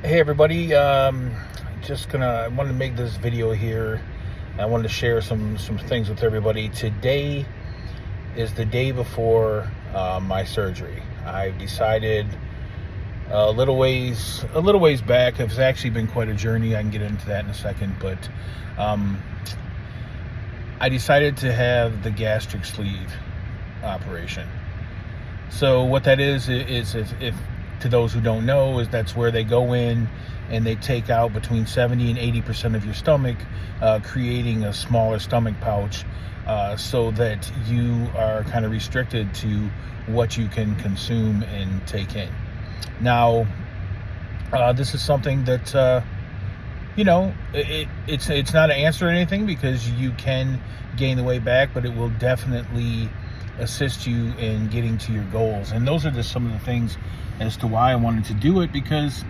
Hey everybody, I wanted to make this video here. I wanted to share some things with everybody. Today is the day before my surgery. I've decided a little ways back. It's actually been quite a journey. I can get into that in a second, but I decided to have the gastric sleeve operation. So what that is if to those who don't know, is that's where they go in and they take out between 70 and 80% of your stomach, creating a smaller stomach pouch, so that you are kind of restricted to what you can consume and take in. Now, this is something that it's not an answer to anything, because you can gain the weight back, but it will definitely assist you in getting to your goals. And those are just some of the things as to why I wanted to do it, because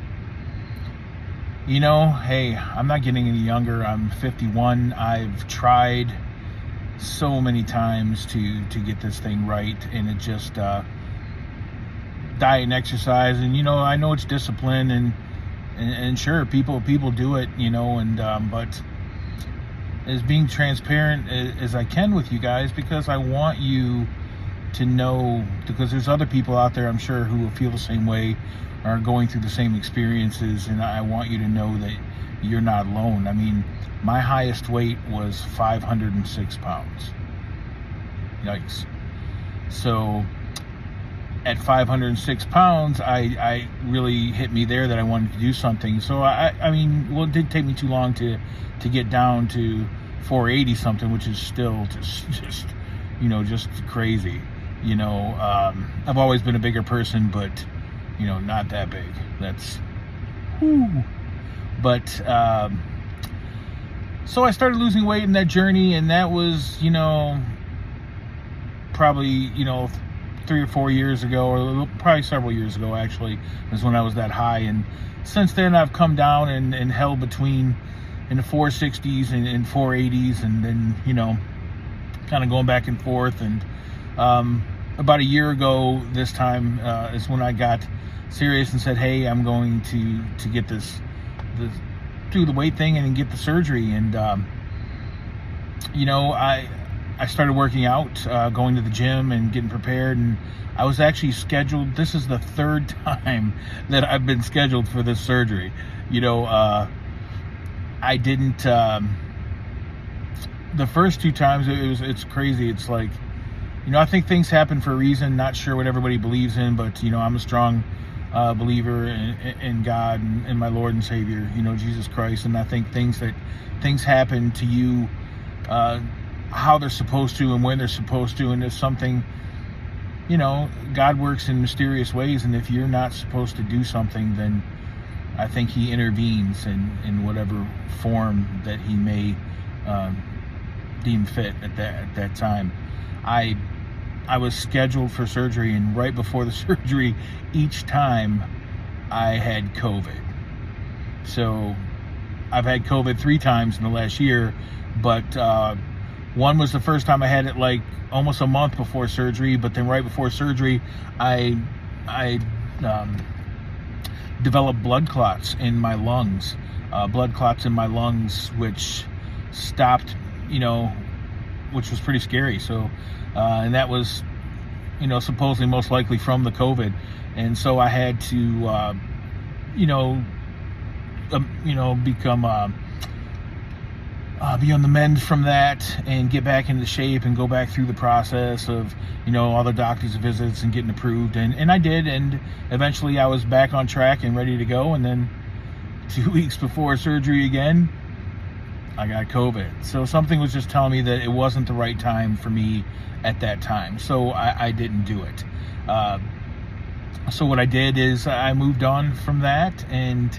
hey, I'm not getting any younger. I'm 51. I've tried so many times to get this thing right, and it just diet and exercise, and I know it's discipline, and sure, people do it, but as being transparent as I can with you guys, because I want you to know, because there's other people out there, I'm sure, who will feel the same way, are going through the same experiences, and I want you to know that you're not alone. I mean, my highest weight was 506 pounds. Yikes. So at 506 pounds, I really hit me there that I wanted to do something. So I mean, well, it didn't take me too long to get down to 480 something, which is still just crazy. I've always been a bigger person, but not that big. That's whoo. But so I started losing weight in that journey, and that was probably 3 or 4 years ago, or probably several years ago actually, was when I was that high. And since then I've come down and held between in the 460s and 480s, and then kind of going back and forth. And about a year ago this time is when I got serious and said, hey, I'm going to get this do the weight thing and get the surgery. And I started working out, going to the gym and getting prepared, and I was actually scheduled. This is the third time that I've been scheduled for this surgery. I didn't the first 2 times. It's crazy. It's like, I think things happen for a reason. Not sure what everybody believes in, but I'm a strong believer in God and my Lord and Savior, Jesus Christ. And I think things happen to you how they're supposed to and when they're supposed to. And there's something, God works in mysterious ways, and if you're not supposed to do something, then I think he intervenes in whatever form that he may deem fit at that time. I was scheduled for surgery, and right before the surgery, each time I had COVID. So I've had COVID 3 times in the last year, but one was the first time I had it like almost a month before surgery, but then right before surgery, I developed blood clots in my lungs, which stopped, which was pretty scary. So, and that was, supposedly most likely from the COVID. And so I had to, become, be on the mend from that and get back into shape and go back through the process of, all the doctor's visits and getting approved. And I did. And eventually I was back on track and ready to go. And then 2 weeks before surgery again, I got COVID. So something was just telling me that it wasn't the right time for me at that time. So I didn't do it. So what I did is I moved on from that, and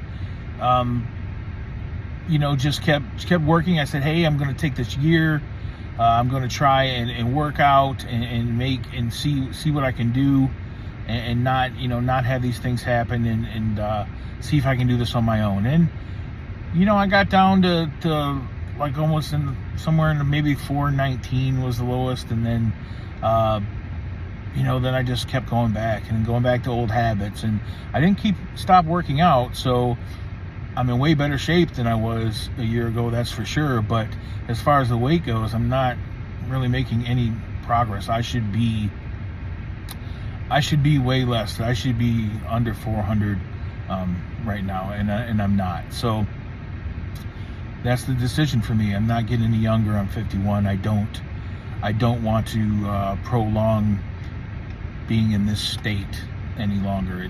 just kept working. I said, hey, I'm going to take this year. I'm going to try and work out and make and see what I can do, and not have these things happen, and see if I can do this on my own. And I got down to like almost somewhere in maybe 419 was the lowest, and then then I just kept going back to old habits, and I didn't stop working out. So I'm in way better shape than I was a year ago, that's for sure. But as far as the weight goes, I'm not really making any progress. I should be way less. I should be under 400 right now, and I'm not. So that's the decision for me. I'm not getting any younger. I'm 51. I don't want to prolong being in this state any longer.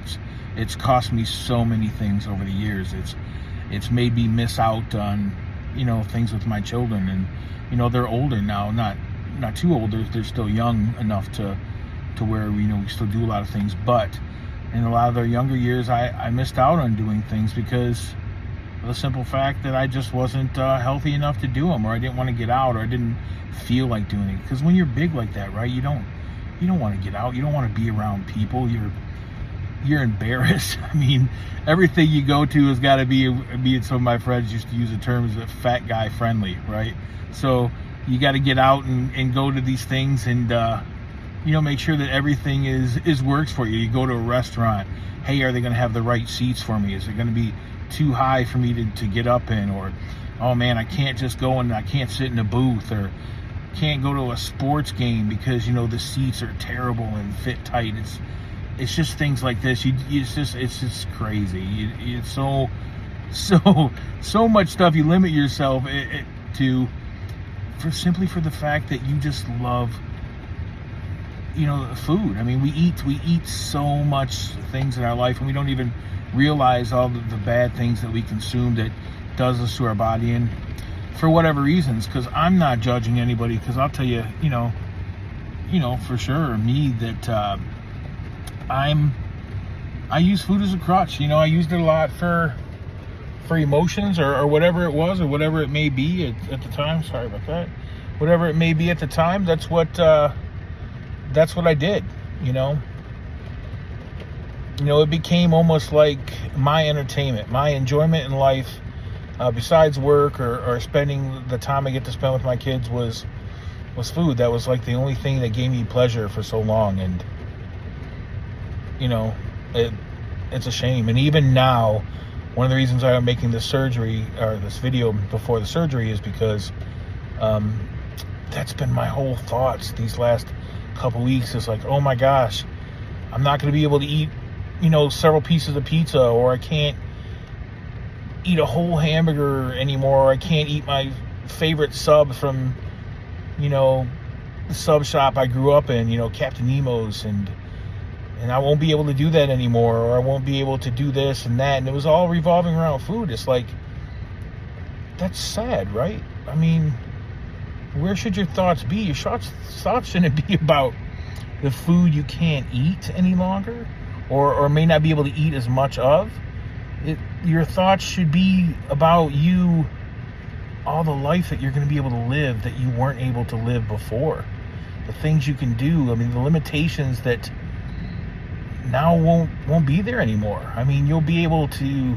It's cost me so many things over the years. It's made me miss out on, things with my children, and they're older now, not too old. They're still young enough to where we still do a lot of things, but in a lot of their younger years, I missed out on doing things because of the simple fact that I just wasn't healthy enough to do them, or I didn't want to get out, or I didn't feel like doing it. Because when you're big like that, right, you don't want to get out. You don't want to be around people. You're embarrassed. I mean, everything you go to has got to be. Some of my friends used to use the term as fat guy friendly, right? So you got to get out and go to these things and make sure that everything is works for you. You go to a restaurant. Hey, are they going to have the right seats for me? Is it going to be too high for me to get up in? Or, oh man, I can't just go and I can't sit in a booth, or can't go to a sports game because the seats are terrible and fit tight. It's just things like this. It's just crazy. It's so much stuff you limit yourself to simply for the fact that you just love food. I mean, we eat so much things in our life, and we don't even realize all the bad things that we consume that does us to our body, and for whatever reasons. Because I'm not judging anybody, because I'll tell you, for sure, me, that I use food as a crutch. I used it a lot for emotions or whatever it was, or whatever it may be at the time. Sorry about that. Whatever it may be at the time, that's what I did. It became almost like my entertainment, my enjoyment in life, besides work or spending the time I get to spend with my kids was food. That was like the only thing that gave me pleasure for so long. And it's a shame. And even now, one of the reasons I'm making this surgery, or this video before the surgery, is because that's been my whole thoughts these last couple weeks. Is like, oh my gosh, I'm not going to be able to eat several pieces of pizza, or I can't eat a whole hamburger anymore, or I can't eat my favorite sub from the sub shop I grew up in, Captain Nemo's, and I won't be able to do that anymore, or I won't be able to do this and that. And it was all revolving around food. It's like, that's sad, right? I mean, where should your thoughts be? Your thoughts shouldn't be about the food you can't eat any longer, or may not be able to eat as much of. Your thoughts should be about you, all the life that you're going to be able to live that you weren't able to live before. The things you can do. I mean, the limitations that now won't be there anymore. I mean, you'll be able to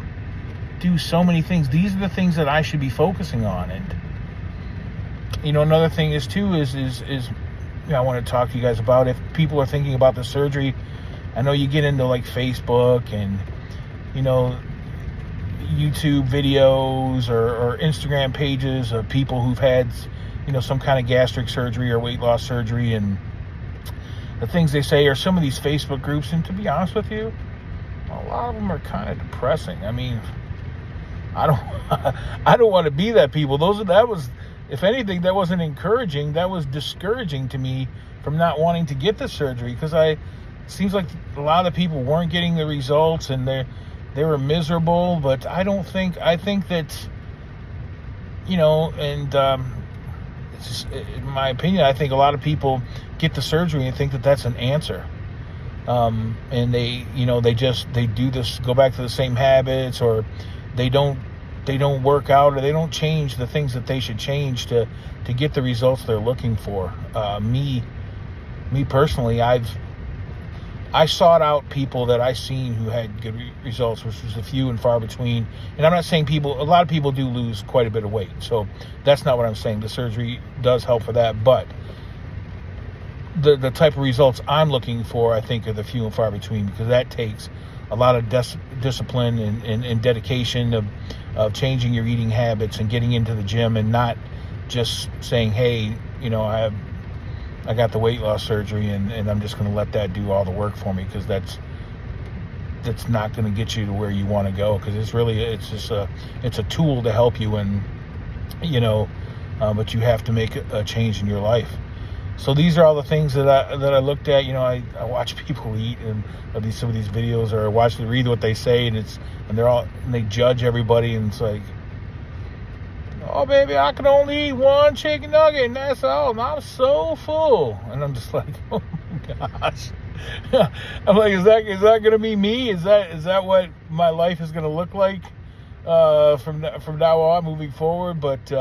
do so many things. These are the things that I should be focusing on. And another thing is I want to talk to you guys about, if people are thinking about the surgery. I know you get into like Facebook and YouTube videos or Instagram pages of people who've had some kind of gastric surgery or weight loss surgery, and the things they say are some of these Facebook groups. And to be honest with you, a lot of them are kind of depressing. I mean, I don't want to be that people. If anything, that wasn't encouraging. That was discouraging to me from not wanting to get the surgery, because it seems like a lot of people weren't getting the results and they were miserable. But I think that, it's just, in my opinion, I think a lot of people get the surgery and think that that's an answer. And they do this, go back to the same habits, or they don't work out, or they don't change the things that they should change to get the results they're looking for. Me personally, I sought out people that I seen who had good results, which was a few and far between. And I'm not saying a lot of people do lose quite a bit of weight, so that's not what I'm saying. The surgery does help for that, but the type of results I'm looking for, I think, are the few and far between, because that takes a lot of discipline and dedication of changing your eating habits and getting into the gym, and not just saying, hey, I got the weight loss surgery and I'm just going to let that do all the work for me, because that's not going to get you to where you want to go, because it's a tool to help you, and but you have to make a change in your life. So these are all the things that I looked at. I watch people eat, and some of these videos, or read what they say, and they judge everybody, and it's like, oh baby, I can only eat one chicken nugget and that's all, and I'm so full. And I'm just like, oh my gosh. I'm like, is that gonna be me? Is that what my life is gonna look like from now on moving forward? But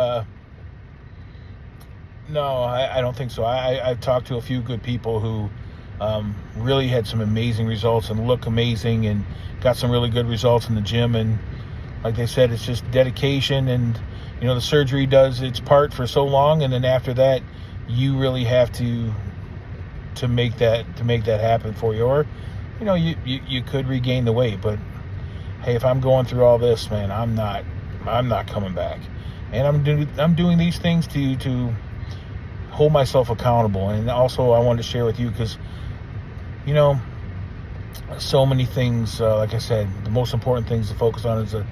no, I don't think so. I've talked to a few good people who really had some amazing results and look amazing and got some really good results in the gym. And like they said, it's just dedication, and the surgery does its part for so long, and then after that, you really have to make that happen for you. Or you could regain the weight, but hey, if I'm going through all this, man, I'm not coming back. And I'm doing these things to hold myself accountable. And also, I wanted to share with you, because so many things, like I said, the most important things to focus on is the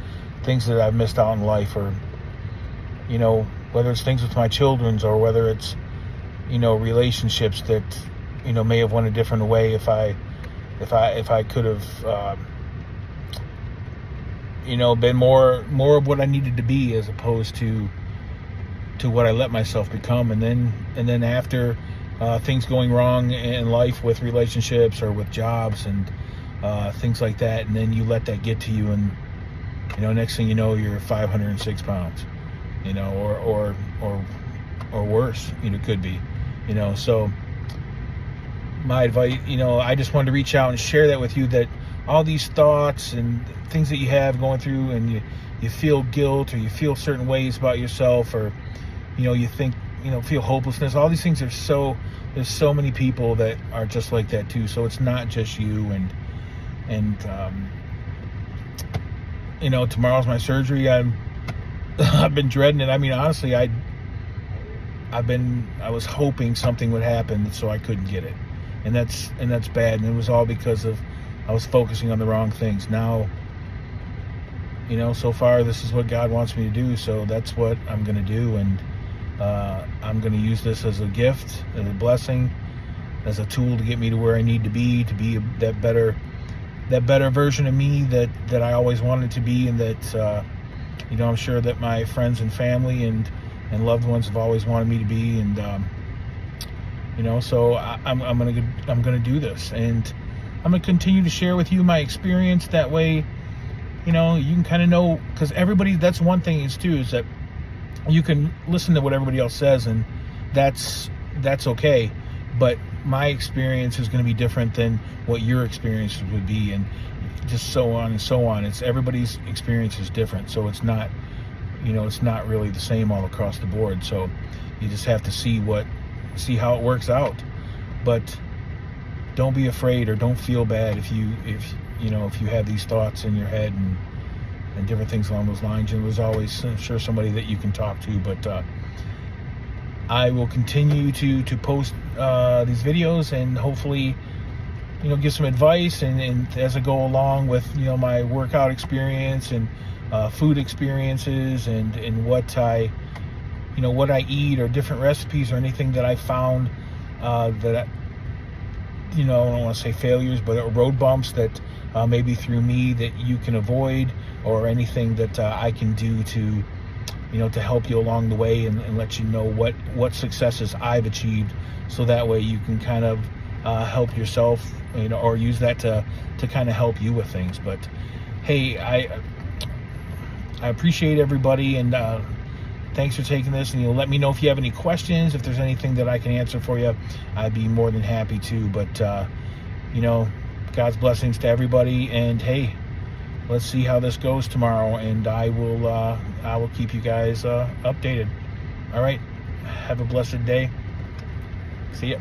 things that I've missed out in life, or whether it's things with my children's, or whether it's relationships that may have went a different way if I could have been more of what I needed to be, as opposed to what I let myself become. And then after things going wrong in life with relationships or with jobs and things like that, and then you let that get to you, and next thing you know, you're 506 pounds, or worse, could be, so my advice, I just wanted to reach out and share that with you, that all these thoughts and things that you have going through, and you feel guilt, or you feel certain ways about yourself, or you think, feel hopelessness, all these things, there's so many people that are just like that too. So it's not just you. And tomorrow's my surgery. I've been dreading it. I mean, honestly, I was hoping something would happen so I couldn't get it, and that's bad. And it was all because I was focusing on the wrong things. Now, so far this is what God wants me to do, so that's what I'm going to do. And I'm going to use this as a gift, as a blessing, as a tool to get me to where I need to be that better version of me that I always wanted to be, and that I'm sure that my friends and family and loved ones have always wanted me to be. And so I'm gonna do this, and I'm gonna continue to share with you my experience. That way, you can kind of know, because everybody, that's one thing is that you can listen to what everybody else says, and that's okay, but my experience is going to be different than what your experience would be, and just so on and so on. It's everybody's experience is different, so it's not really the same all across the board. So you just have to see how it works out. But don't be afraid, or don't feel bad if you have these thoughts in your head and different things along those lines. And there's always, I'm sure, somebody that you can talk to. But I will continue to post these videos, and hopefully give some advice, and as I go along with my workout experience and food experiences, and what I eat, or different recipes, or anything that I found that I don't want to say failures, but road bumps that maybe through me that you can avoid, or anything that I can do to help you along the way, and let you know what successes I've achieved, so that way you can kind of help yourself, or use that to kind of help you with things. But hey, I appreciate everybody, and thanks for taking this. And let me know if you have any questions, if there's anything that I can answer for you. I'd be more than happy to. But God's blessings to everybody, and hey, let's see how this goes tomorrow, and I will keep you guys updated. All right, have a blessed day. See ya.